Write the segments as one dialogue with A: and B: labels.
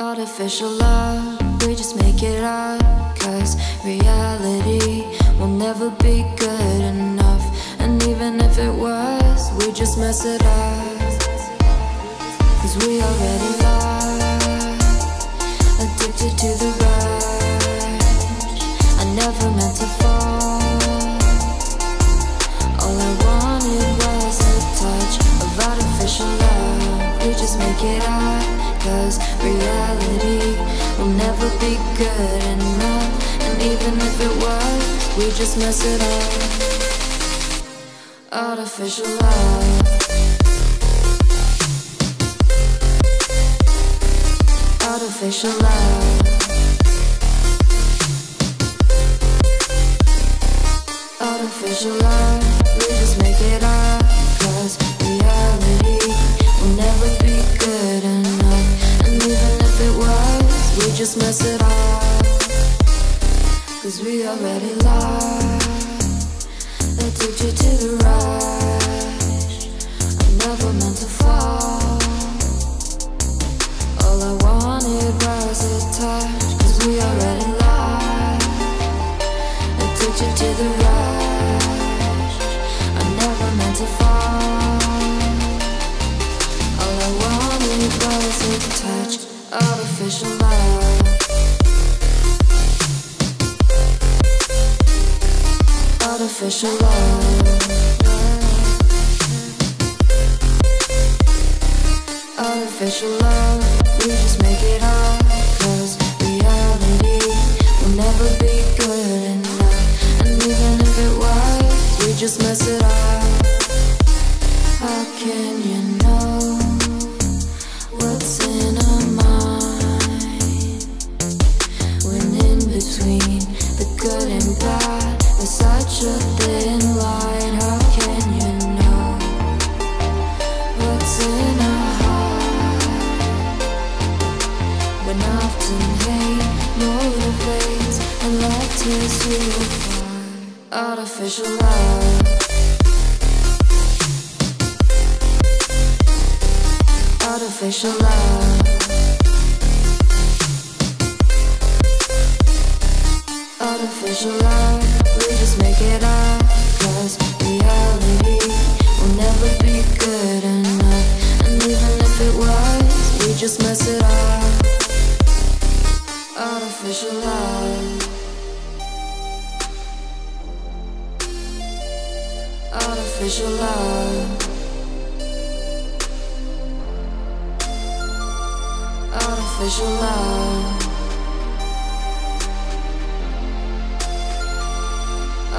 A: Artificial love, we just make it up, 'cause reality will never be good enough. And even if it was, we just mess it up, 'cause we already lost, addicted to the rush. I never meant to fall, all I wanted was a touch of artificial love. We just make it up, 'cause reality will never be good enough. And even if it was, we just mess it up. Artificial love, artificial love, artificial love. We just make it up, 'cause reality will never be good enough. And even if it was, we just mess it up, 'cause we already lost, addicted to the rush. I never meant to fall, all I wanted was a touch, 'cause we already lost, addicted to the rush. I never meant to fall, all I wanted was a touch. Artificial love, artificial love, artificial love. We just make it up, 'cause reality will never be good enough. And even if it was, we just mess it up. How can you know what's in our mind, when in between the good and bad there's such a thin line? How can you know what's in our heart, when often hate motivates and love tears you apart? Artificial love, artificial love, artificial love. We just make it up, 'cause reality will never be good enough. And even if it was, we just mess it up. Artificial love, artificial love, artificial love,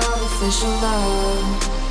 A: artificial love.